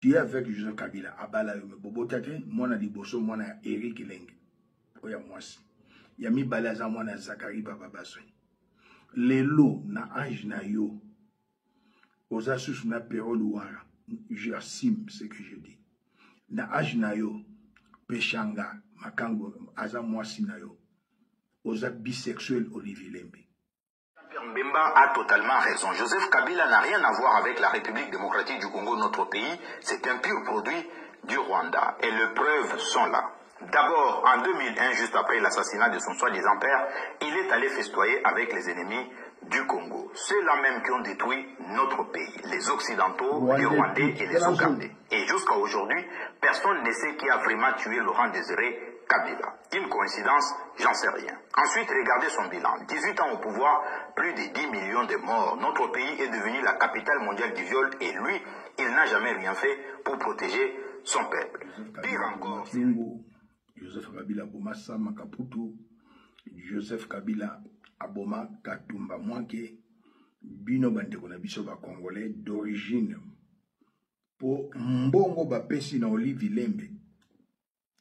Tu es avec Joseph Kabila. Abala yo me bobo tate. Mwana liboso mwana Eric Lenge. Oya mwasi. Yami balaza mwana Zakari Baba Baswe. Lelo na âge na yo. Oza sous na période ouara. J'assume ce que je dis. Na âge na yo. Peshanga. Makango. Aza mwasi na yo. Oza bisexuel Olivier Lembe. Mbemba a totalement raison. Joseph Kabila n'a rien à voir avec la République démocratique du Congo, notre pays. C'est un pur produit du Rwanda. Et les preuves sont là. D'abord, en 2001, juste après l'assassinat de son soi-disant père, il est allé festoyer avec les ennemis du Congo. Ceux-là même qui ont détruit notre pays. Les Occidentaux, les Rwandais et les Ougandais. Et jusqu'à aujourd'hui, personne ne sait qui a vraiment tué Laurent Désiré Kabila. Une coïncidence, j'en sais rien. Ensuite, regardez son bilan. 18 ans au pouvoir, plus de 10 millions de morts. Notre pays est devenu la capitale mondiale du viol et lui, il n'a jamais rien fait pour protéger son peuple. Pire encore. Joseph Kabila Aboma Sama Kaputu, Joseph Kabila Aboma Katumba Mwanke, Bino Bandeko na biso ba Congolais d'origine. Pour Mbongo Bapesi na Olivier Lembe.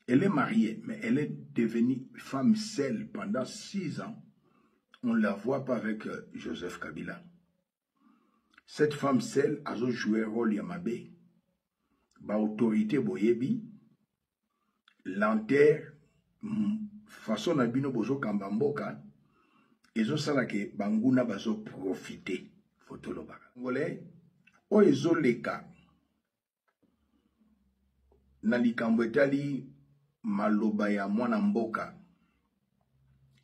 Elle est mariée, mais elle est devenue femme seule pendant 6 ans. On ne la voit pas avec Joseph Kabila. Cette femme seule a joué un rôle Yamabe. Ba autorité Boyebi. L'enterre, façon na bino bozo kambamboka. Ezo salake banguna bazo profiter. Photo lobaka. Ngolé, o ezo leka. Na likambo etali maloba ya mwana mboka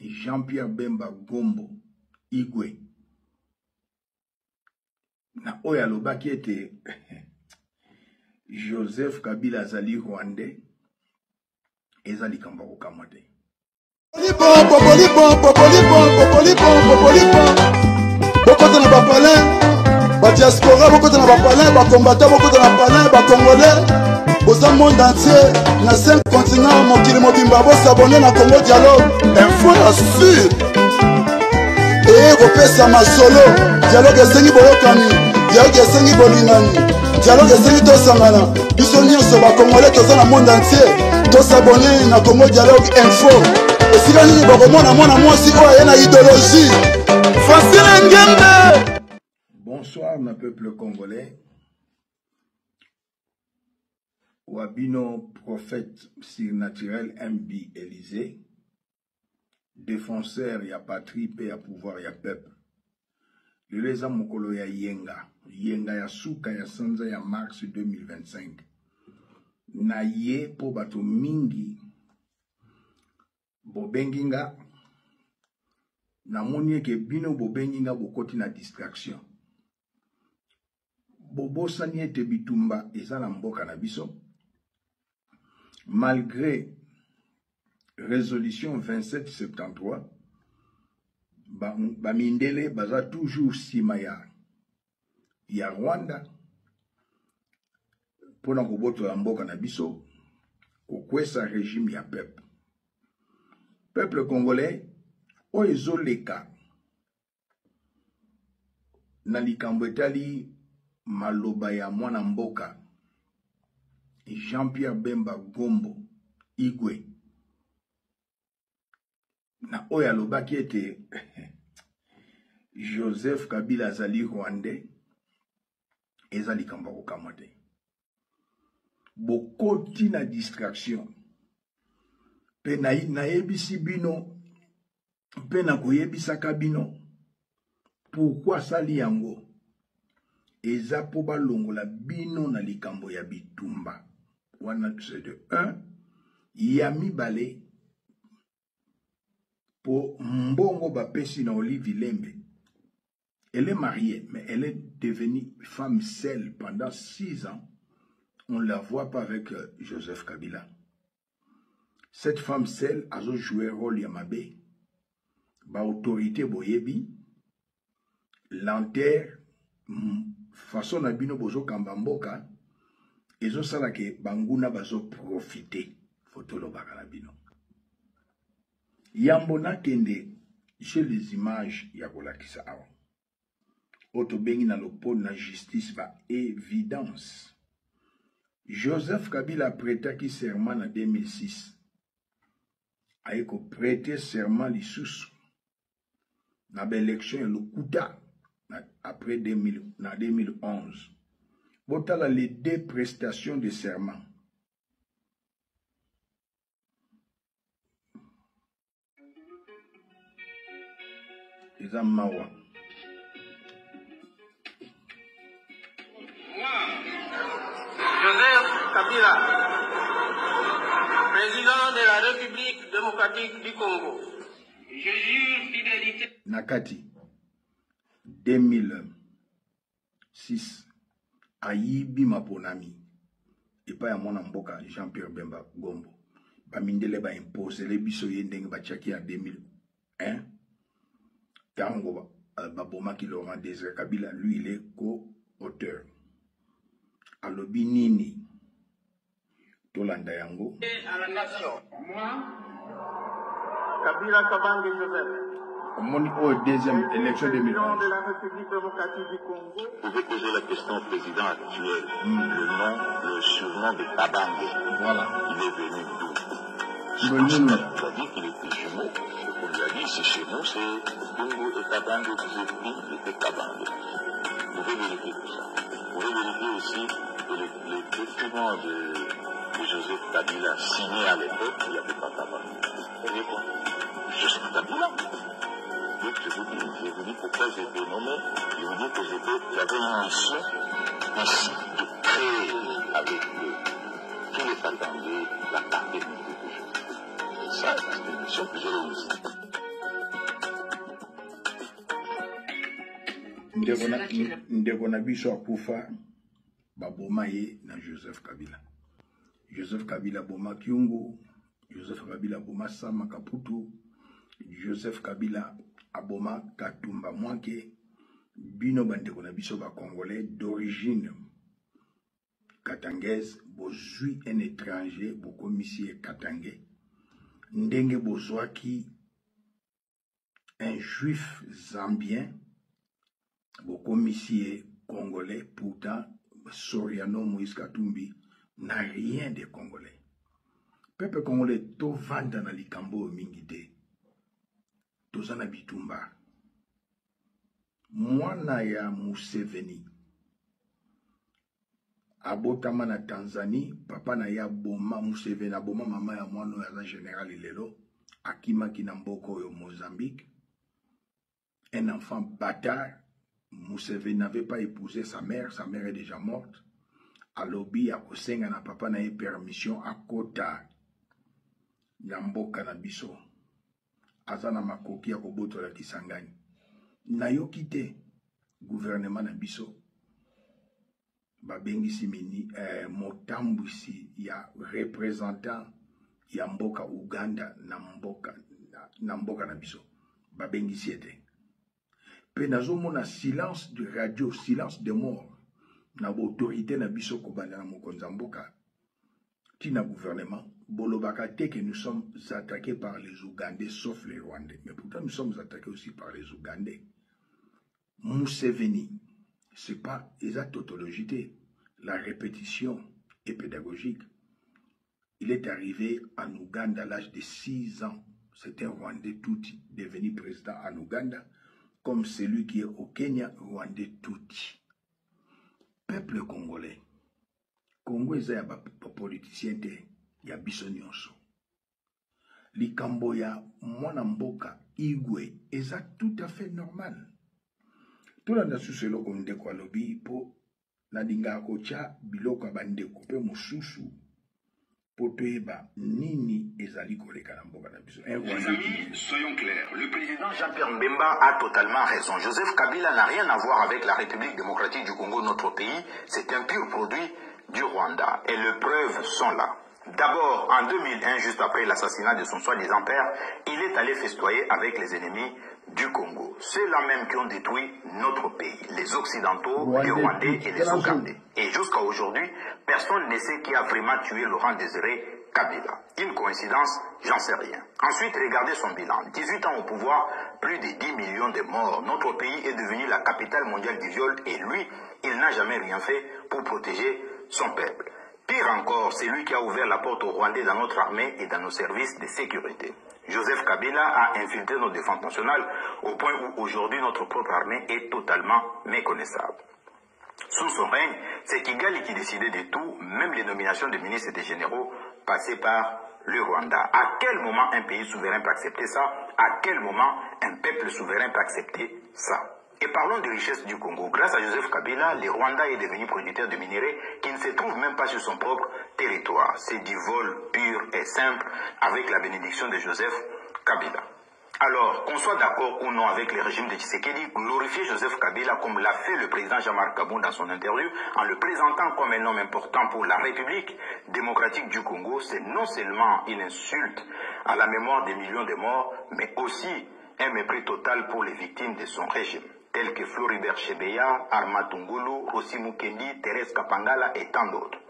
Jean-Pierre Bemba Gombo Igwe na oya lobaki ete Joseph Kabila azali Rwandais eza likambo kokamwa te bokota na bapalin badiaspora bokota na bapalin bakombata bokota na palin bacongolais boza monde entier na 5 continents mokili mobimba bosabone na Congo Dialogue info ya sur kopesa masolo dialogue esengi boyokani dialogue esengi bolingani dialogue esengi tosangana biso nyonso bakongole toza na monde entier tosabone na Congo Dialogue info esika nini bakomona mwana mwasi oyo aye na idéologie Facile Ngembe. Bonsoir na peuple congolais. Wabino, prophète surnaturel MB Élysée, défenseur ya patrie, paix ya pouvoir ya peuple. Leleza mokolo ya yenga, yenga ya suka ya sanza ya mars 2025. Na ye po bato mingi, bobenginga, na moni ke bino bobenginga bokoti na distraction. Bobosani ete bitumba eza na mboka na biso. Malgré résolution 2773, Bamindele baza toujours sima ya Rwanda pona koboto la mboka na biso kokwesa régime ya peuple. Peuple congolais o ezoleka na likambo etali maloba ya mwana mboka Jean-Pierre Bemba Gombo Igwe na oya lobaki ete Joseph Kabila azali Rwandais eza likambo kokamwa te. Bokoti na distraction pe na yebisi bino pe na koyebisaka bino pourquoi sali yango eza po balongola bino na likambo ya bitumba. Wana c'est de 1 ya mibale po mbongo bapesi na Olivier Lembe. Elle est mariée, mais elle est devenue femme seule pendant 6 ans. On ne la voit pas avec Joseph Kabila. Cette femme seule a joué un rôle Yamabe. Ba autorité boyebi. L'enterre, façon na bino bozo kambamboka. Ezo salake banguna bazo profiter. Photo lo bakala bino. Yambona kende, j'ai les images ya kolakisa awa. Oto bengi na lopo na justice ba évidence. Joseph Kabila prêtaki serment en 2006. Aiko prêter serment lisusu na l'élection ya lokuta après 2011. Botala les deux prestations de serment. Eza mawa. Joseph Kabila, président de la République démocratique du Congo. Je jure fidélité. Nakati, 2006, Ayibi Maponami, et pas à mon amboka Jean-Pierre Bemba Gombo. Bamindele ba imposé les biso yendeng bachaki en 2001. Tango Baboma qui Laurent Désiré Kabila, lui il est co-auteur. Alobi Nini Tolanda Yango. À la nation. Moi, Kabila Kabange Joseph. Au deuxième élection 2011. De la République démocratique du Congo. Vous pouvez poser la question au président actuel. Le surnom de Kabange. Voilà. Il est venu d'où? Il a dit qu'il était chez nous. On lui a dit, c'est chez nous, c'est Congo et Kabange, vous êtes pris, il était Kabange. Vous pouvez vérifier tout ça. Vous pouvez vérifier aussi que les documents de Joseph Kabila signés à l'époque, il n'y avait pas Kabange. Vous voyez quoi? Joseph Kabila. Donc je vous dis pourquoi j'ai été nommé. Je vous dis que j'avais une mission ici de créer avec tous les Kabangais la paternité de Joseph. Et ça, c'est une mission que j'ai réussi. Ndeko na biso akufa baboma ye na Joseph Kabila. Joseph Kabila boma Kyungu, Joseph Kabila boma Sama Kaputu, Joseph Kabila aboma Katumba Mwanke, bino bandeko na biso ba Congolais d'origine katangaise, bozui un étranger, bokomisi katangais, ndenge bozwaki un juif zambien, bokomisi congolais, pourtant Soriano Moïse Katumbi n'a rien de congolais. Peuple congolais to vanda na likambo mingite. Tozana bitumba. Mwana ya Museveni abotama na Tanzanie, papa na ya boma Museveni aboma mama ya mwana ya général Ilelo akima kinamboko yo Mozambique. Un enfant bâtard. Museveni n'avait pas épousé sa mère est déjà morte. Alobi a kosenga na papa na ye permission à kota nyamboka na biso. Azana makoki ya koboto la Kisangani. Na yo kite gouvernement na biso. Babengisi mini motambwisi ya représentant ya mboka Uganda na mboka na biso. Babengisi ete. Pe nazomona silence de radio, silence de mort. Na autorité na biso kobanda na mokonza mboka. Tina gouvernement. Bolobaka te que nous sommes attaqués par les Ougandais, sauf les Rwandais. Mais pourtant nous sommes attaqués aussi par les Ougandais. Museveni, c'est pas exact tautologité. La répétition est pédagogique. Il est arrivé en Ouganda à l'âge de 6 ans. C'est un Rwandais Tutsi devenu président en Ouganda. Comme celui qui est au Kenya, Rwandais Tutsi. Peuple congolais. Congo est un politicien, ya biso nyonso. Likambo ya mwana mboka Igwe eza tout à fait normal. Tolanda suselo konde kwa lobi po nadinga kocha biloko bandeko pe mususu po toyeba nini ezali koleka na mboka na biso. Soyons clairs, le président Jean-Pierre Mbemba a totalement raison. Joseph Kabila n'a rien à voir avec la République démocratique du Congo, notre pays. C'est un pur produit du Rwanda. Et les preuves sont là. D'abord, en 2001, juste après l'assassinat de son soi-disant père, il est allé festoyer avec les ennemis du Congo. Ceux-là même qui ont détruit notre pays, les Occidentaux, les Rwandais et les Ougandais. Et jusqu'à aujourd'hui, personne ne sait qui a vraiment tué Laurent Désiré Kabila. Une coïncidence, j'en sais rien. Ensuite, regardez son bilan. 18 ans au pouvoir, plus de 10 millions de morts. Notre pays est devenu la capitale mondiale du viol et lui, il n'a jamais rien fait pour protéger son peuple. Pire Pire encore, c'est lui qui a ouvert la porte aux Rwandais dans notre armée et dans nos services de sécurité. Joseph Kabila a infiltré nos défenses nationales au point où aujourd'hui notre propre armée est totalement méconnaissable. Sous son règne, c'est Kigali qui décidait de tout, même les nominations de ministres et de généraux passaient par le Rwanda. À quel moment un pays souverain peut accepter ça? À quel moment un peuple souverain peut accepter ça? Et parlons des richesses du Congo. Grâce à Joseph Kabila, le Rwanda est devenu producteur de minerais qui ne se trouvent même pas sur son propre territoire. C'est du vol pur et simple avec la bénédiction de Joseph Kabila. Alors, qu'on soit d'accord ou non avec le régime de Tshisekedi, glorifier Joseph Kabila comme l'a fait le président Jean-Marc Kabund dans son interview, en le présentant comme un homme important pour la République démocratique du Congo, c'est non seulement une insulte à la mémoire des millions de morts, mais aussi un mépris total pour les victimes de son régime, tels que Floribert Chebeya, Arma Tungulu, Rossi Mukendi, Thérèse Kapangala et tant d'autres.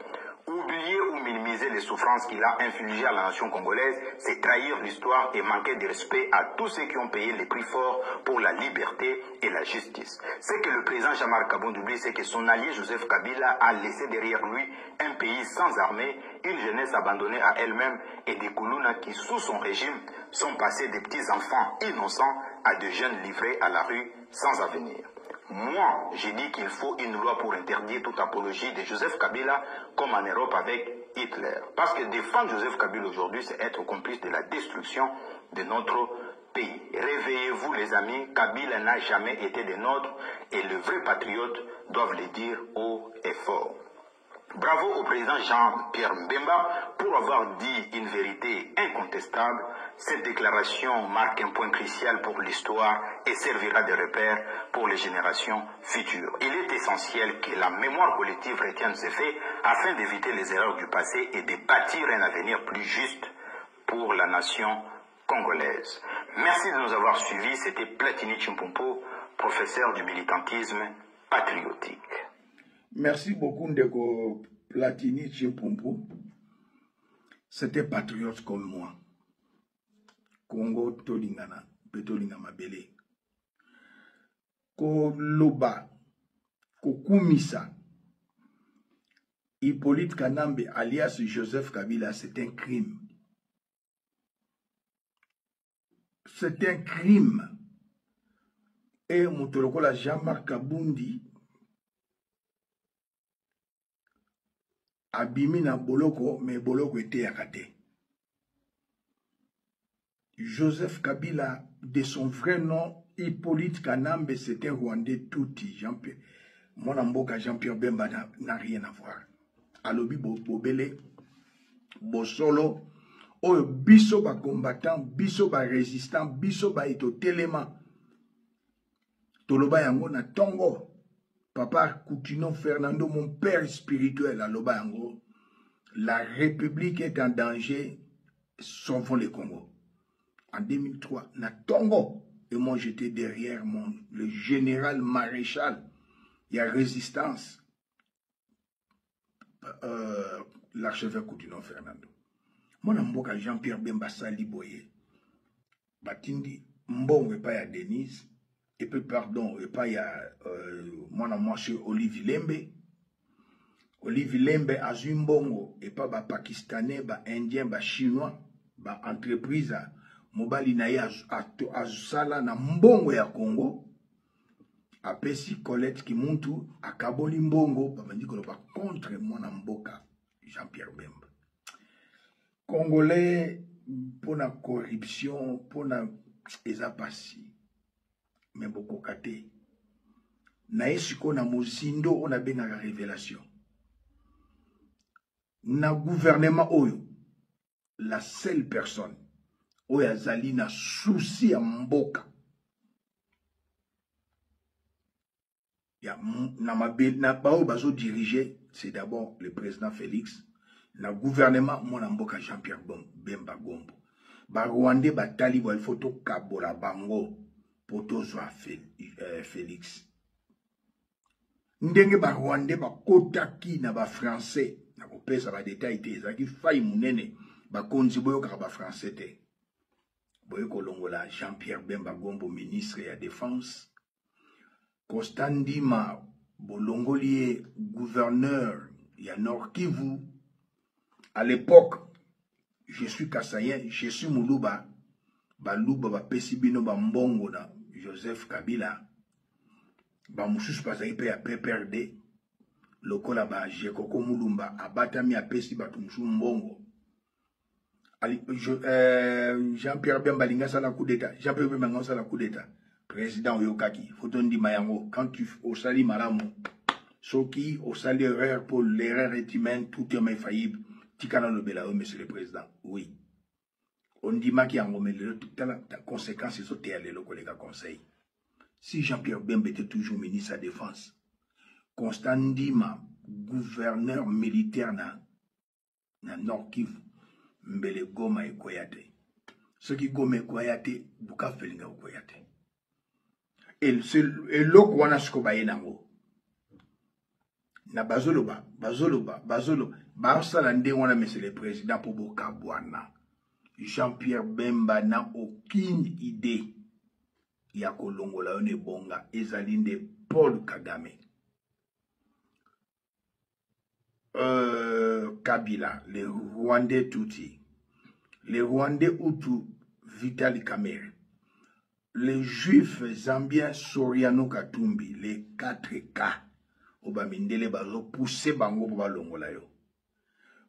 Oublier ou minimiser les souffrances qu'il a infligées à la nation congolaise, c'est trahir l'histoire et manquer de respect à tous ceux qui ont payé les prix forts pour la liberté et la justice. Ce que le président Jean-Marc Kabund oublie, c'est que son allié Joseph Kabila a laissé derrière lui un pays sans armée, une jeunesse abandonnée à elle-même et des Koulouna qui, sous son régime, sont passés des petits enfants innocents à de jeunes livrés à la rue sans avenir. Moi, j'ai dit qu'il faut une loi pour interdire toute apologie de Joseph Kabila, comme en Europe avec Hitler. Parce que défendre Joseph Kabila aujourd'hui, c'est être complice de la destruction de notre pays. Réveillez-vous les amis, Kabila n'a jamais été des nôtres et les vrais patriotes doivent le dire haut et fort. Bravo au président Jean-Pierre Mbemba pour avoir dit une vérité incontestable. Cette déclaration marque un point crucial pour l'histoire et servira de repère pour les générations futures. Il est essentiel que la mémoire collective retienne ces faits afin d'éviter les erreurs du passé et de bâtir un avenir plus juste pour la nation congolaise. Merci de nous avoir suivis. C'était Platini Chimpompo, professeur du militantisme patriotique. Merci beaucoup, Ndeko Platini Chimpompo. C'était patriote comme moi. Congo Tolingana, Petolinga Mabele. Ko Loba, Ko Kumisa, Hippolyte Kanambe, alias Joseph Kabila, c'est un crime. C'est un crime. Et Moutolokola Jean-Marc Kabundi, abimi na boloko, mais boloko était yakate. Joseph Kabila, de son vrai nom, Hippolyte Kanambe, c'était Rwandais touti. Mon amboka Jean-Pierre Bemba n'a rien à voir. Alobi Bobele, Bosolo, biso ba combattant, biso ba résistant, biso ba ito telema. Toloba yango na tongo. Papa Coutinho Fernando, mon père spirituel à Lobango, la République est en danger, sauvons le Congo. En 2003, na Tongo, et moi j'étais derrière le général maréchal, il y a résistance, l'archevêque Coutinho Fernando. Mon amboka Jean-Pierre Bemba Sali Boye, Batindi, Mbongo et pas ya Denise, et puis pardon, et pas il y a moi c'est Olivier Lembe. Olivier Lembe a Zumbongo et pas ba pakistanais, ba indien, ba chinois, ba entreprise mobali na ya azusala na mbongo ya Congo. Apesi Colette Kimuntu akaboli mbongo ba mandi ko ba contre mwana mboka Jean-Pierre Bemba. Congolais pour la corruption, pour la ezapasi. Mais beaucoup kate. Na esiko na mozindo on a bien la révélation. Na gouvernement oyo, la seule personne oyo azali na souci ya mboka. Ya na mabel na bao bazo diriger, c'est d'abord le président Félix. Na gouvernement mon mboka Jean-Pierre Bemba Gombo. Ba Rwandais batali bo photo kabola bango. Potozwa Félix. Ndenge ba Rwandais ba kotaki na ba français na kopesa ba détail te ezaki fai munene ba konzi boyo ka ba français te. Boyo kolongola Jean-Pierre Bemba Gombo ministre ya défense. Constant Ndima bolongolier gouverneur ya Nord Kivu À l'époque, je suis Kassayen, je suis Moulouba. Balouba ba pesibino ba mbongo na Joseph Kabila. Ba mususu pasaki pe ya PPRD. Lokola ba Jekoko Moulumba abatami a pesi ba tumusu mbongo. Jean-Pierre Bemba linga sala coup d'état. Jean-Pierre Bemba linga sala coup d'état. Président Oyokaki, Fotondi Mayango, quand tu au sali malamu, Soki au sali erreur pour l'erreur est humaine, tout est infaillible. Tikana le Belao, monsieur le président. Oui. On dit qu'il y a une conséquence sur les collègues conseil. Si Jean-Pierre Bemba était toujours ministre de la Défense, Constant Ndima, gouverneur militaire na Nord Kivu, Mbele Goma et Koyate. Ceux qui Goma et Koyate, Buka Felinga ou Koyate. Et l'eau qu'on a scobaye nango. Na Bazoloba, Barsalande, on a monsieur le président pour Bokabouana. Jean-Pierre Bemba n'a aucune idée. Yako Longola one bonga, ezalinde Paul Kagame. Kabila, les Rwandais Tutsi, les Rwandais Hutu, Vitali Kamere, les Juifs Zambiens Soriano Katumbi, les 4K, Obamindele Bazo, poussé Bango pour Longola yo.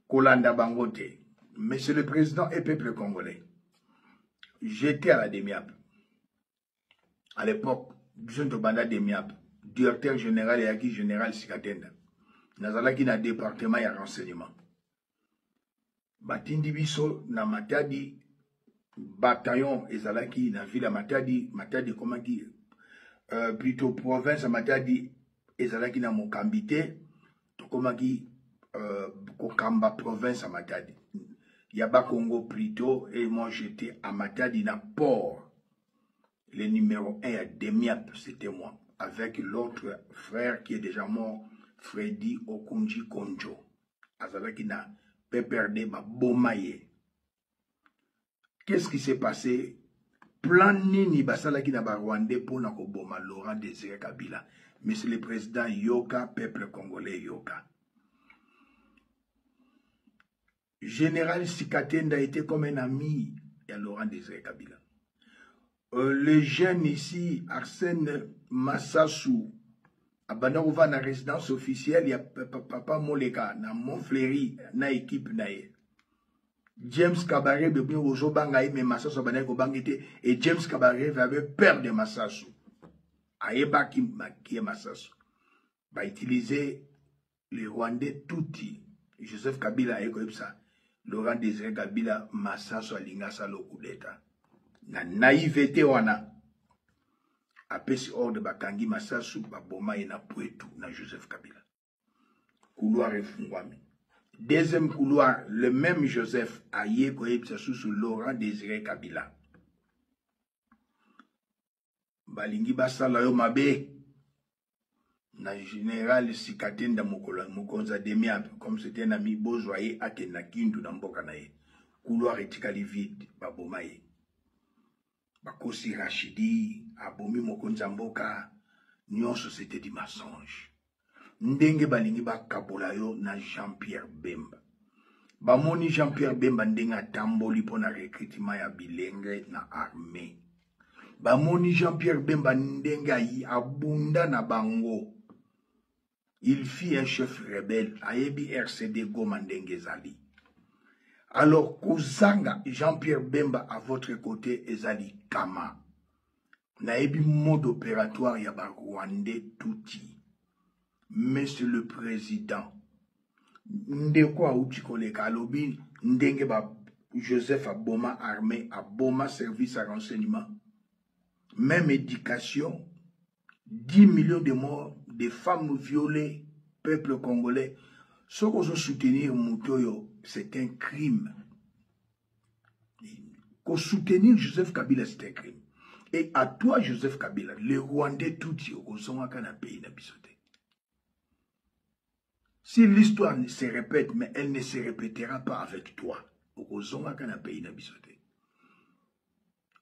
Kolanda Bangote. Monsieur le Président et peuple congolais, j'étais à la DEMIAP. À l'époque, Bison Tobanda DEMIAP, directeur général et acquis général Sikatenda. Nazalaki na département et renseignement. Batindi Biso na Matadi, bataillon ezalaki na ville Matadi, Matadi comment dire, plutôt province Matadi ezalaki na Mokambite, comment dire, Kokamba province à Matadi. Yaba Congo plutôt, et moi j'étais à Matadi na port. Le numéro 1 à Demiap, c'était moi, avec l'autre frère qui est déjà mort, Freddy Okunji Konjo. Azalaki na PPRD ba Bomaye. Qu'est-ce qui s'est passé? Plan nini basalaki na ba Rwandais pour na ko boma Laurent Désiré Kabila. Monsieur le Président Yoka, peuple congolais Yoka. Général Sikatenda était comme un ami à Laurent Désiré Kabila. Les jeunes ici, Arsène Massassou, à Banarova, na résidence officielle, il y a Papa Moleka, na Montfléry, na équipe nae. James Kabaré, bébé Ozo Bangaï, mais Massassou Banay Kobangité, et James Kabaré avait peur de Massassou. Aeba qui est Massassou. Va utiliser les Rwandais touti. Joseph Kabila a comme ça. Laurent Désiré Kabila Massassou alinga salo coup d'état. Na naïveté wana. Apesi ordre bakangi Massassou baboma na Poetou na Joseph Kabila. Couloir efungwami. Deuxième couloir, le même Joseph aye koyebisa sous Laurent Désiré Kabila. Balingi basala yo mabe. Na général Sikatenda Mokonza Demiap, comme c'était un ami Bozoye Akena Kindu na mboka na ye. Couloir etikali vide, babomaye. Bakosi Rachidi, abomi Mokonza mboka, nyonso c'était du mensonge. Ndenge balingi bakabola yo na Jean-Pierre Bemba. Bamoni Jean-Pierre Bemba ndenga tamboli pona recrutement ya bilenge na armée. Bamoni Jean-Pierre Bemba ndenga yi abunda na bango. Il fit un chef rebelle, Ayebi RCD Goma Ndengezali. Alors, Kozanga, Jean-Pierre Bemba à votre côté, Ezali Kama. Naebi mode opératoire yaba Rwandais touti. Monsieur le Président, Ndekwa Uchikoleka Alobi, Ndengeba Joseph Aboma armée, Aboma service à renseignement. Même éducation, 10 millions de morts, des femmes violées, peuple congolais. Ce qu'on veut soutenir Moutoyo, c'est un crime. Qu'on soutenir Joseph Kabila, c'est un crime. Et à toi, Joseph Kabila, les Rwandais tout au son pays n'abisoté. Si l'histoire se répète, mais elle ne se répétera pas avec toi. Au son pays n'abisoté.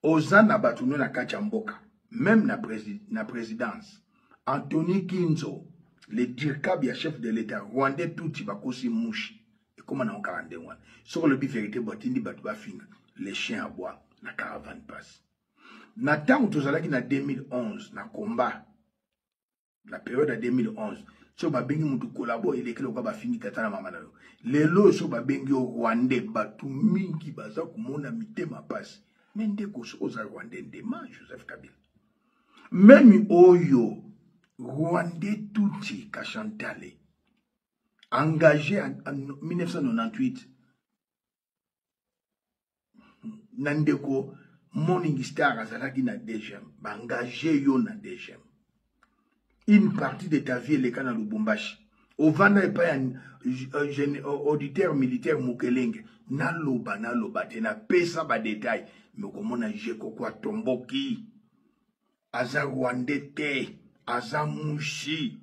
Ozana Batuno na Kachamboka, même na présidence. Anthony Kinzo, le dirkab ya chef de l'État, Rwandais tout bakosi mouchi, et comment on a 41 ans. Sur le vérité, botindi batba finga. Les chiens à bois, la caravane passe. Na temps tous allaki na 2011, na combat. La période de 2011. So ba bengi mutu collabo il est que le ba fini katana mama na yo. Lelo so ba bengi o Rwandais batu mingi baza kumona mitema passe. Mende ko so za Rwandais ndema Joseph Kabila. Même oyo Rwandais touti Kachantale engagé en 1998 Nandeko Morning Star azalaki na DGM ba engagé yo na DGM. Une partie de ta vie, les canaux Lubumbashi. Au Vana et pas un auditeur militaire Mukelenge. Na loba, te na pesa ba détail. Mais comment on a jeko kwa tomboki. Aza Rwandais te. Aza Mushi.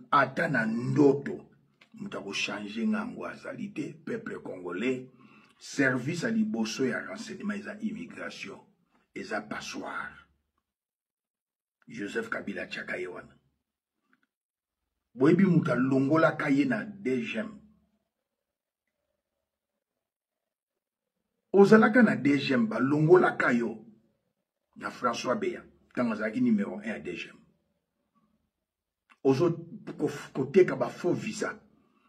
Ata na ndoto. Moutako changer ngambo azalité. Peuple congolais. Service à liboso et à renseignement et à immigration. Et à passoire. Joseph Kabila Tchakayewan. Boebi muta longola kaye na DGM. Ozalaka na DGM ba longola kayo na François Beya. Tangazaki numéro 1 à DGM. Ozo koteka ba faux visa.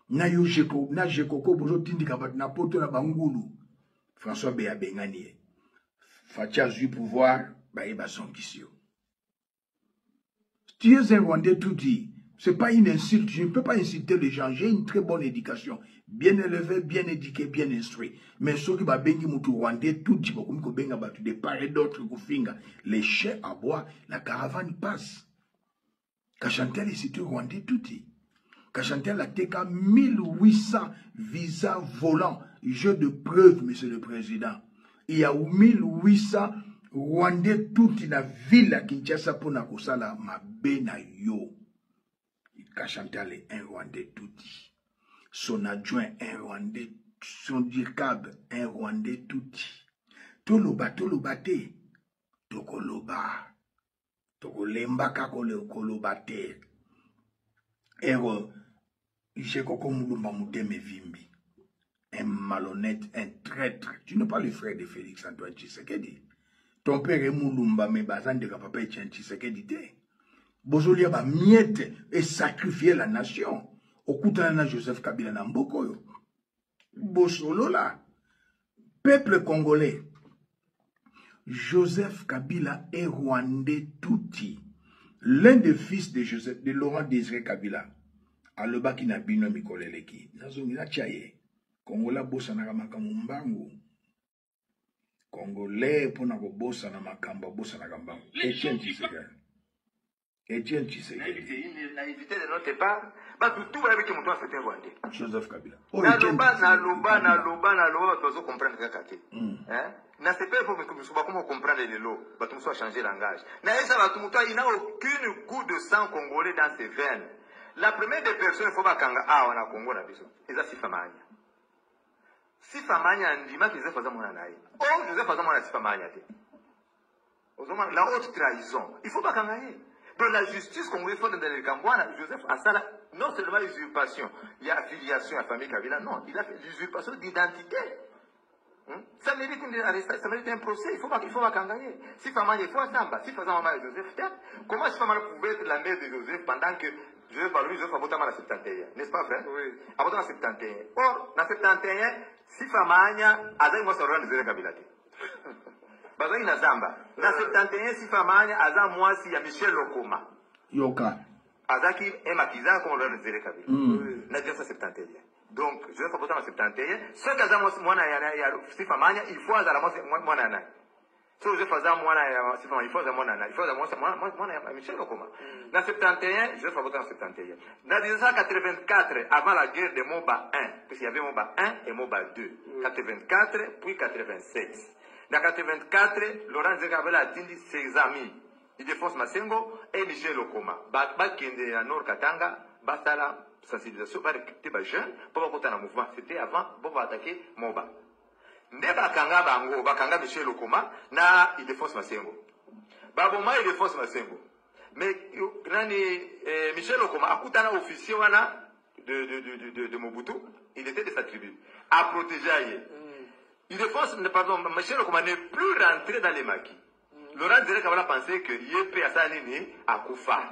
Na yo jeko na jekoko bozo tindika ba na poto na bangulu. François Beya bengani. Fatia zui pouvoir ba eba sonkisio. Tu es un Rwandais tout dit. Ce n'est pas une insulte. Je ne peux pas insulter les gens. J'ai une très bonne éducation. Bien élevé, bien éduqué, bien instruit. Mais ceux qui va bengi mutu Rwandais tout dit. Comme ko benga batu de part et d'autre kufinga. Les chais à bois, la caravane passe. Kachantelle est situé Rwandais tout dit. Kachantelle a teka 1800 visas volants. Jeu de preuve, monsieur le président. Il y a 1800 Rwandais tout na ville à Kinshasa pour na kosala mabe na yo. Kachantale un Rwandais tout dit. Son adjoint un Rwandais, son dirkab un Rwandais tout dit. Toloba te. Tokoloba. Tokolemba koloba te. Ero Jekoko Mulumba Mudeme Vimbi. Un malhonnête, un traître. Tu n'es pas le frère de Félix Antoine Tshisekedi. Ton père est Mulumba, mais bazan de papa est Tshisekedi te. Bozolia ba miette et sacrifier la nation. Okutana Joseph Kabila na mboko. Bosolola. Peuple congolais. Joseph Kabila est Rwandais touti. L'un des fils de Joseph, de Laurent Désiré Kabila. Aloba ki na bino mikoleleki. Nazongi la chaye. Kongola bossa na makambo mbangu. Congolais pour na bossa na makambo bossa na kambangu. Etienne Tshisekedi. Etienne Tshisekedi. C'est une naïveté de notre part. Tout va avec mon toit, c'était Rwandais. Joseph Kabila. Naloba, tu vas comprendre kakate. Na c'est pas pour comment comprendre les lots. Tu dois changer le langage. Il n'a aucune goutte de sang congolais dans ses veines. La première des personnes, il faut pas kanga on a Congo na biso. Eza Sifamanya. Sifamanya ndima ki Joseph Azamona naï. Oh, Joseph Azamona Sifamanya te. La haute trahison. Il faut pas kanga ye. Dans la justice congolaise, il faut dans les Cambouana, Joseph Assala, non seulement l'usurpation, il y a affiliation à la famille Kabila, non, il a fait l'usurpation d'identité. Ça mérite une arrestation, ça mérite un procès, il faut pas kangayer. Si Famanya, il faut attendre, si Famanya Joseph, comment si Famanya pouvait être la mère de Joseph pendant que Joseph a voté à 71, n'est-ce pas frère? Oui. A voté à 71. Or, dans 71, si Famanya, Azaï Mossa Rwanda de Kabila. Bazali na Zamba. Na 71 si Famanya, Aza Mwasi ya Michel Lokoma. Yoka. Azaki Emakiza comme on le disait Kabila. Na 71. Donc, je vais faire en 71. Ce que Aza Mwasi si Famanya, il faut Aza Mwana. So je faisais Mwana si Famanya, il faut Aza Mwana. Il faut Aza Mwana Michel Lokoma. Na 71, je vais faire en 71. Na 1984, avant la guerre de Moba 1, parce qu'il y avait Moba 1 et Moba 2. 84, puis 87. Dans 84, Laurent Zekabela a dit ses amis, Ildefonse Masengo et Michel Okoma. Bakende à Nord Katanga, Batala, sensibilisation, par jeunes, pour voter dans le mouvement. C'était avant, pour attaquer Moba. Neba Kanga Bango, Bakanga Michel Okoma, na Ildefonse Masengo. Baboma Ildefonse Masengo. Mais Michel Okoma, Akutana officier, wana, de Mobutu, il était de sa tribu. À protéger. Il défense, pardon, Michel Okoma n'est plus rentré dans les maquis. Laurent Désiré Kabila pensait que Yépé Assanini a Koufa.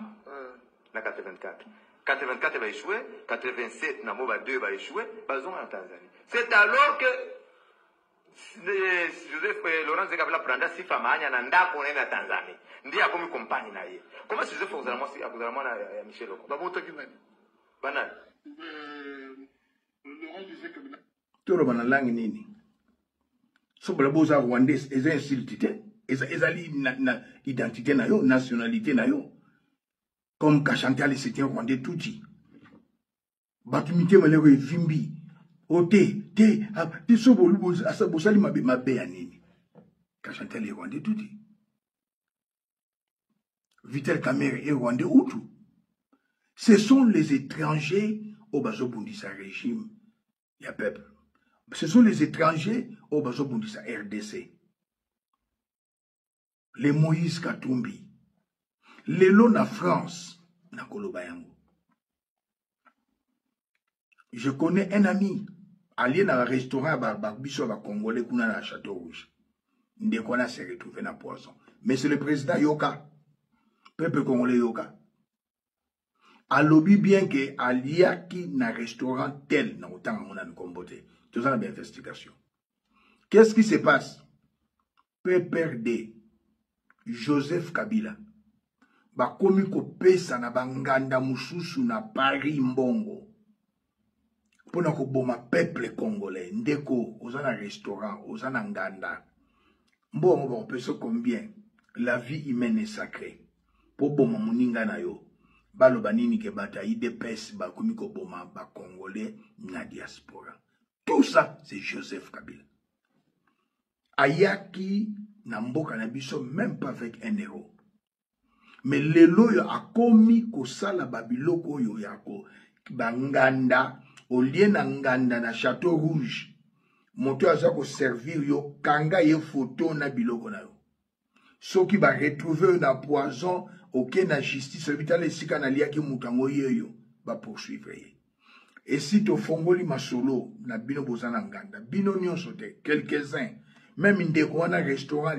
En 84. 84 va échouer, 87 Namoba 2 va échouer, basons en Tanzanie. C'est alors que Joseph Laurent Désiré Kabila prendra si famanya na ndako na Tanzanie. Ndiye akomi compagnie na ye. Comment Joseph Ozalamwa na Michel Okoma? Babota kimani. Banal. Laurent Désiré Kabila. Toro bana langue nini? So bala boza rwandais eza insultité, ezali na identité na yo, nationalité na yo. Comme Kachantal c'était un rwandais touti. Batumité malero e vimbi. Ote, te so bolu boza asa bosali mabe ya nini? Kachantal est rwandais touti. Vitel Kamerhe est rwandais outu. Ce sont les étrangers au Bazobundisa régime. Il y a peuple. Ce sont les étrangers au Bazobundisa RDC. Les Moïse Katumbi. Les Lona France. Je connais un ami. Allié dans un restaurant Barbiso Congolais qu'on a à Château Rouge. Ndekona s'est retrouvé dans poison. Mais c'est le président Yoka. Peuple congolais Yoka. A lobby bien que Aliaki na restaurant tel na autant on a comboté. Tout ça une investigation. Qu'est-ce qui se passe? PPRD Joseph Kabila ba komi ko pesa na banganda mususu na Paris Mbongo. Pona ko boma peuple congolais ndeko ozana restaurant ozana nganda. Mbongo ba pesa combien? La vie humaine est sacrée. Po boma muninga na yo. Baloba nini ke bataille de pes ba komiko boma ba congolais na diaspora. Tout ça c'est Joseph Kabila. Ayaki na mboka na biso même pas avec un euro. Mais lelo yo akomi ko sala babiloko yo yako banganda au lieu na nganda na Château Rouge. Moto aza ko servir yo kanga ye photo na biloko na yo. Soki ba retrouver na poison aucun na justice vitale sika na liaki mutango yeyo ba poursuivre. Et si to fongoli masolo na bino bozana nganda bino nyonso te quelques-uns même ndeko wana restaurant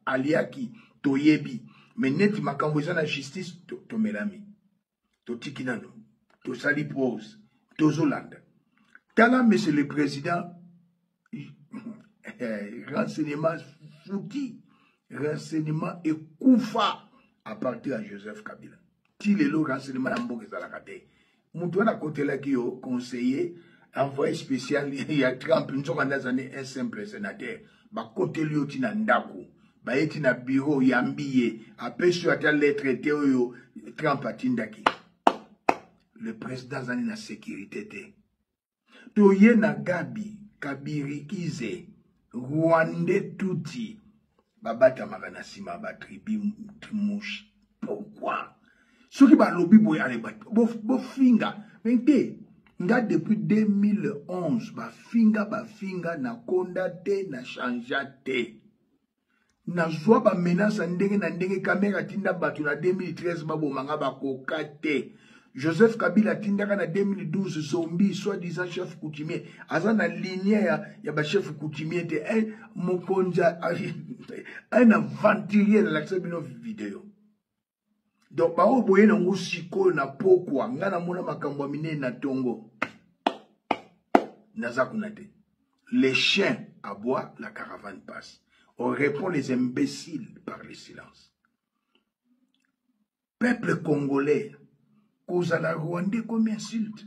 aliaki toyebi mais neti makambo na justice to melami to tikinano to sali pose to zolanda tala monsieur le président renseignement fouti renseignement et koufa à partir de Joseph Kabila. Si les lots renseignements à Mboke Zalakate, Moutouna Kotela qui est conseiller, envoyé spécial, il y a Trump, nous sommes dans un simple sénateur, bah côté lui au Ndako, bah est na bureau yambiye, après sur la lettre théo Trump a tindaki. Le président zani na sécurité te. Toye na Gabi, Kabiri Kize, Rwandais Touti. Babata maganasima ba tribi mouche. Pourquoi? Ce qui va lobby boy aller battre. Bo finga. Mais nga depuis 2011 ba finga na kondate na changeate. Na zwa ba menace ndenge na ndenge kamera tinda batu na 2013 babo manga ba kokate. Joseph Kabila tindaka na 2012 zombie soi-disant chef coutumier azana lignée ya ba chef coutumier te mokonja un aventurier dans l'accès de nos vidéos. Donc ba oboye na ngusiko na pokwa ngana mona makambo mine na tongo nazakunate. Les chiens aboient, la caravane passe. On répond les imbéciles par le silence. Peuple congolais Kozala Rwandais comme insulte.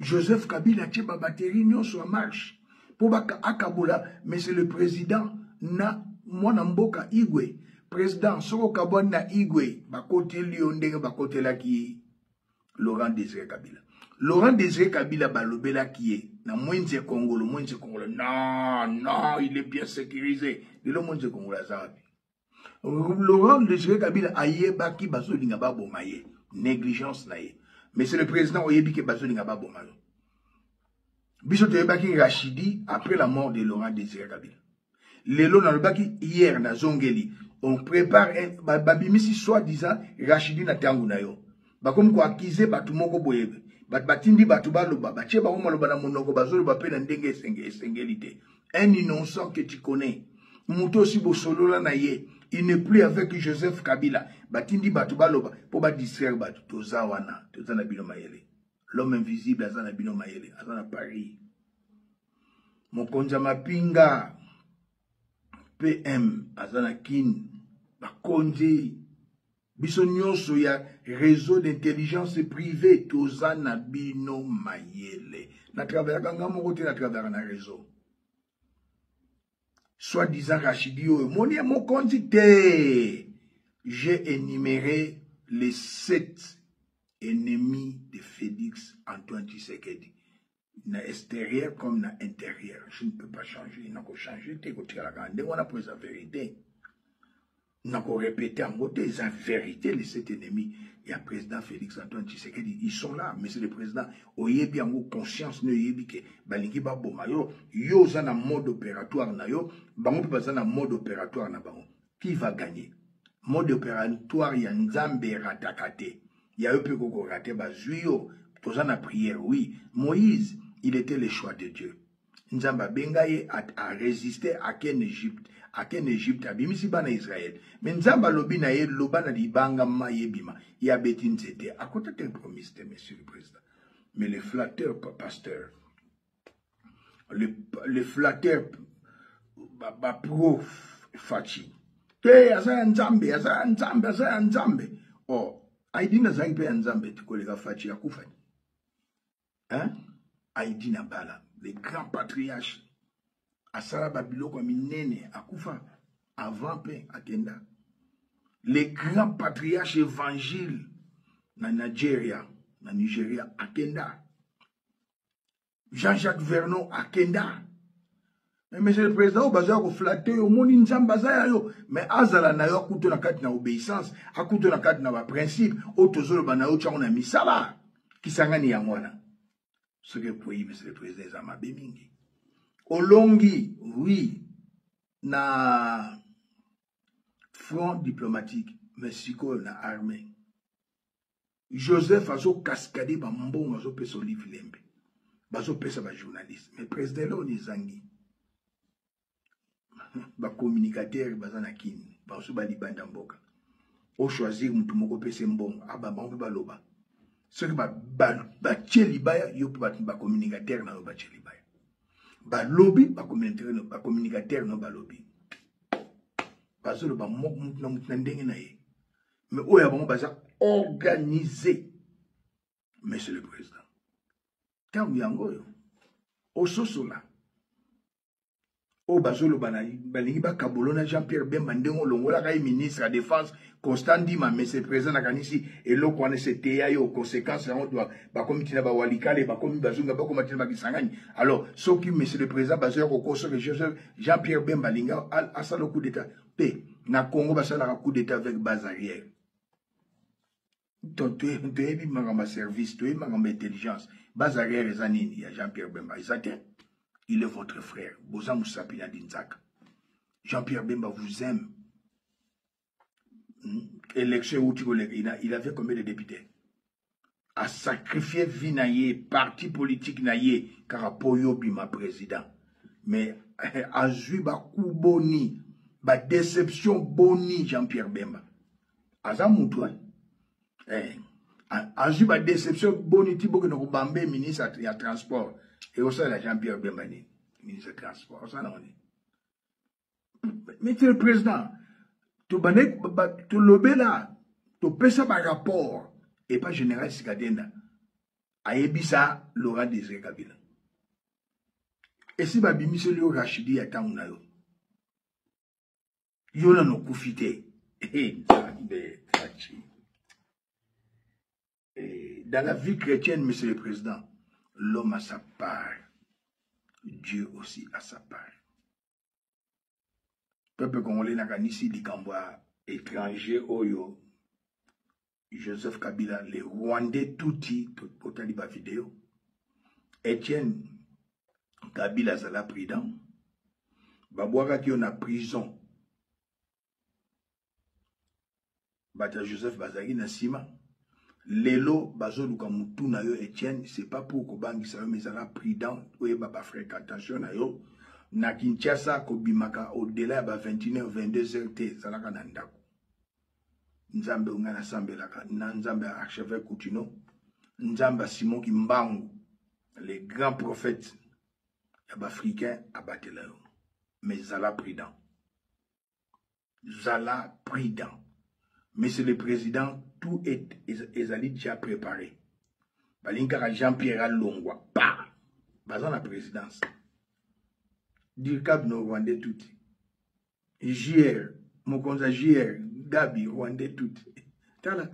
Joseph Kabila tcheba batterie nyonso en marche. Pour baka akabola, mais c'est le président na mwana mboka Igwe. Président soko kabon na Igwe, bakote liondenge bakote la ki Laurent Désiré Kabila. Laurent Désiré Kabila balobela ki na mwenze Congolo, Non, il est bien sécurisé. De lo mwenze Congolo azabi. Laurent Désiré Kabila aye baki baso linga babo maye. Négligence naïe. Mais c'est le président Oyebi qui est basé dans Babo Malo. Biso Toyebaki Rachidi après la mort de Laurent Désiré Kabila. Lelo dans le baki hier na Zongeli. On prépare un babimisi soi-disant Rachidi na tangu na yo. Ba comme quoi accuser batumoko boyebe. batindi batu baloba batie bango maloba na monoko bazoloba pe na ndenge esengeli te. Un innocent que tu connais muto aussi bosolola na ye, il n'est plus avec Joseph Kabila, batindi batu baloba po ba distraire batu toza wana toza na bino mayele. L'homme invisible aza na bino mayele, aza na Paris. Mokonza mapinga PM aza na kin bakonzi biso nyonso ya réseau d'intelligence privée toza na bino mayele. Na travers kanga moko te na travers na réseau. Soi-disant Rachidi oyo moni mokonzi te. J'ai énuméré les 7 ennemis de Félix Antoine Tshisekedi. Na extérieur comme na intérieur. Je ne peux pas changer. Il n'a qu'à changer. On a pris la vérité. On a qu'à répéter en côté la vérité, les 7 ennemis. Il y a le président Félix Antoine Tshisekedi. Ils sont là, monsieur le président. Oyebi en conscience, ne yebi ke balingi ba boma yo. Yo zana mode opératoire na yo. Bango pe zana mode opératoire na bango. Qui va gagner? Mode opératoire ya nzambe ratakate. Ya yo pe koko rate bazuyo. Tozana prière, oui. Moïse, il était le choix de Dieu. Nzamba Bengaye a résisté à quelle Égypte? À quelle Égypte? A bimisi bana Israël. Mais Nzamba lobi na ye lobana di banga ma yebima. Ya betin c'était. À côté de promesse, monsieur le président. Mais les flatteurs, pasteurs, les flatteurs, pro fachi. Te, asa Nzambe, asa Nzambe, asa Nzambe. Oh, aidina zangi pe Nzambe, tiko lega fachi ya kufani. Hein? Aïdina Bala, les grands patriarches, Asara Babiloko Minene, Akufa, avant Pen, Akenda. Les grands patriarches évangiles, na Nigeria, Akenda. Jean-Jacques Vernon, Akenda. Mais monsieur le président, vous avez flatté au monde Nzambaza yo. Mais Azala na yo, akuto na kati na obéissance, akuto na kati na ba principe, otozolo banao tchana misala, kisangani ya mwana. Ce que pour y, monsieur le président, Zama Bemingi. Olongi, oui, na front diplomatique, Mexico, na armée. Joseph a zo cascadé, ba mbongo, a zo peso livre lembe. Ba zo pesa ba journaliste. Mais président là, on est zangi. Ba communicateur, ba zanakini. Ba zo ba libanda mboka. O choisir mutu moko pese mbongo. Aba ba mbe ba loba. Ce que ba tchelibaya yo ba communicateur na ba tchelibaya ba lobby ba communicateur no ba lobby ba solo ba mok na ndenge na ye mais oya bango ba za organisé monsieur le président tamu yango yo ososola o ba solo balingi ba kabolona Jean-Pierre Bemba ndengo longola ka ministre de la défense Constant Dima mais c'est présent na kanisi et lo kwane c'était yo conséquences on doit ba comité na ba walikale ba komi bazunga ba komati na kisangani alors ce qui monsieur le président bazeur ko koso que Jean-Pierre Bemba linga asalo coup d'état pe na Congo basala coup d'état avec base arrière donc tu es mangamba service tu es mangamba intelligence base arrière ezanini ya Jean-Pierre Bemba il est votre frère Boza Moussapina Dinzaka. Jean-Pierre Bemba vous aime. Élection il avait combien de députés? A sacrifié Vinaye, parti politique naye, car Poyo Bima président. Mais a eu bakou boni, ba déception boni Jean-Pierre Bemba. Aza Moutouan. A eu ba déception boni Thibaut que nous bambé ministre de transport. Et au sein de Jean-Pierre Bemba, ministre de transport. Monsieur le président, tu lobé là, tu pèses par rapport, et pas général Sikadenda, à Ebisa, Laurent Désiré Kabila. Et si Babi Monsieur Léo Rachidi a tant yo, yo n'a no koufité. Dans la vie chrétienne, monsieur le président, l'homme a sa part, Dieu aussi a sa part. Peuple congolais n'a qu'à ici dit qu'en voit étranger oyo Joseph Kabila, les Rwandais touti, pour taliba vidéo. Etienne Kabila Zala Prudent, Babouaka qui en a prison. Bata Joseph Bazari na Sima, Lelo bazoluka mutu na yo Etienne, c'est pas pour kobangi sa yo mais ça prudent oyeba ba fréquentation na yo na Kinshasa kobimaka au-delà ba 21h 22h te zalaka na ndako. Nzambe ungana sambelaka na Nzambe archevêque Coutinho, Nzambe Simon Kimbangu, les grands prophètes africains abatela yo. Mais zala prudent. Zala prudent. Monsieur le Président, tout est déjà préparé. Balinkara Jean-Pierre Alongwa, pas. Bazan la présidence. Dirkab no Rwandais tout. JR, Mokonza JR, Gabi Rwandais tout. Tala,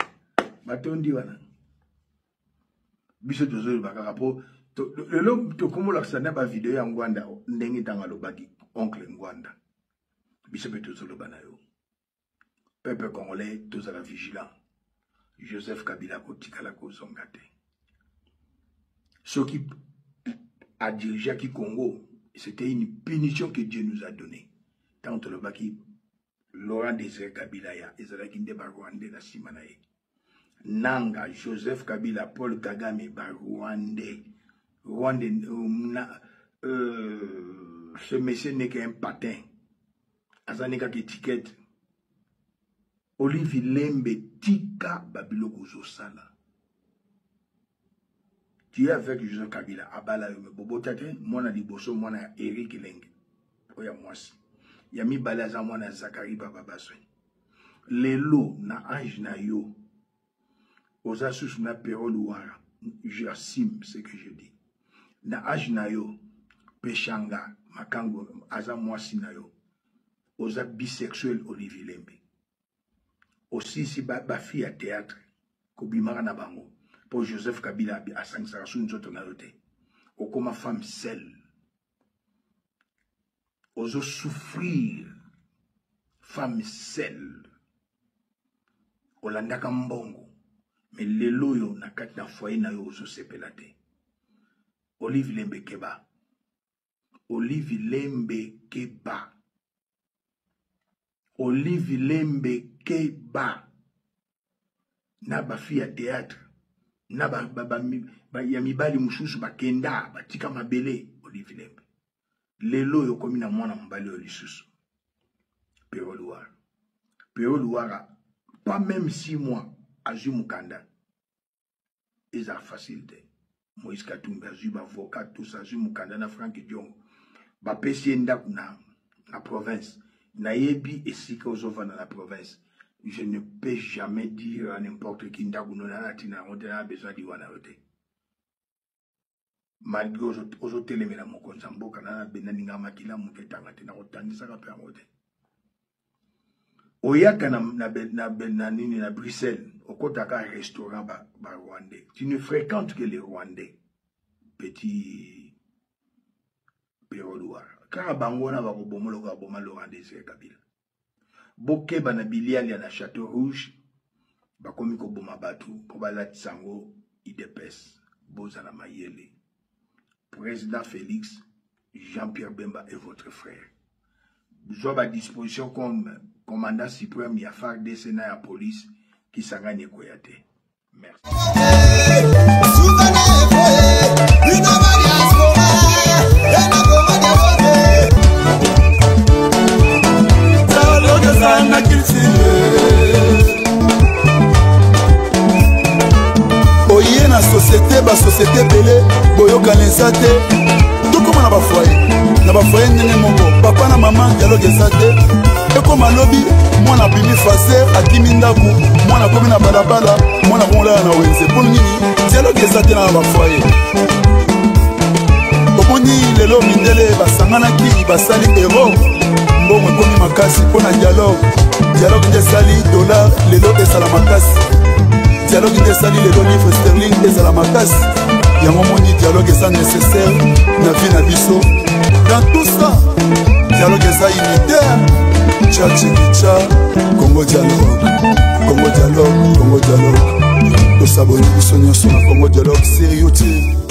batondi wana. Biso tozoli bakara po. Le long to komo laksana ba vidéo ya Ngwanda ndenge tanga lobaki oncle Ngwanda. Biso betozolo banayo. Peuple congolais, tous à la vigilance. Joseph Kabila Kotikala Kozongate. Ce qui a dirigé qui Congo, c'était une punition que Dieu nous a donnée. Tant le baki, Laurent Désiré Kabila ya, Ezalakinde Barwande la Simanae. Nanga, Joseph Kabila, Paul Kagame Barwande. Rwande, ce monsieur n'est qu'un patin. Azanika qui étiquette. Olivier Lembe tika babiloko zosala. Tu es avec Joseph Kabila abala yo bobo tate mwana liboso mwana Eric Lenge oya mwasi ya mi balaza mwana Zakari baba baswe lelo na âge na yo oza susu na Perol Ouara j'assume ce que je dis na âge na yo peshanga makango aza mwasi na yo oza bisexuel Olivier Lembe. Aussi si ba fille à théâtre kobimara na bango pour Joseph Kabila a 5 sarasou nzoto na yote okoma femme seule ozo souffrir femme seule olandaka mbongo mais lelo yo na kati na foyer na yo ozo sepela te Olivier Lembe Keba Olivier Lembe Keba Olivier Lembe Keba na ba fille à théâtre na ba ya mibali mususu bakenda batika mabele Olivier Lembe lelo yo komi na mwana mbali olisusu Perol Ouara pas même 6 mois azu mukanda eza facilité Moïse Katumbi azu avocat tout ça azu mukanda na Frank Diongo ba pesi ndaku na province na yebi esika ozova na la province. Je ne peux jamais dire à n'importe qui on a besoin d'y voir. Malgré aux hôtels, mais la Mokonzambo, Canada, Benaninga Makila, Muketanga, Tenarotani, Sarapamote. Oyaka na Bruxelles, au Kotaka restaurant Rwandais. Tu ne fréquentes que les Rwandais. Petit Perol Ouara. Car Bangona va au Bomologa, Bomalo, Désiré Kabila. Boke banabiliali na Château Rouge bakomi ko boma batu po balati sango idepes boza na mayele. Président Félix Jean-Pierre Bemba est votre frère. Vous avez à disposition comme commandant suprême ya FARDC na ya police qui sangane koyate. Merci. Oye na société ba société belé boyoka nesate tokoma na ba foyer ndenge moko papa na maman dialogue esate ekoma lobi mwana bimi faser akimi ndaku mwana komi na balabala mwana kongola na wenze pour nini dialogue esate na ba foyer omoni lelo mindele basanganaki basali héros mbongo ekomi makasi mpona dialogue nde sali dollar lelo esala makasi dialogue nde sali lelo livre sterling ezala makasi yango moni dialogue eza nécessaire na vie na biso dans tout ça dialogue eza unitaire tchachikicha Congo dialogue Congo dialogue Congo dialogue tosaboni biso nyonso na Congo dialogue sur YouTube.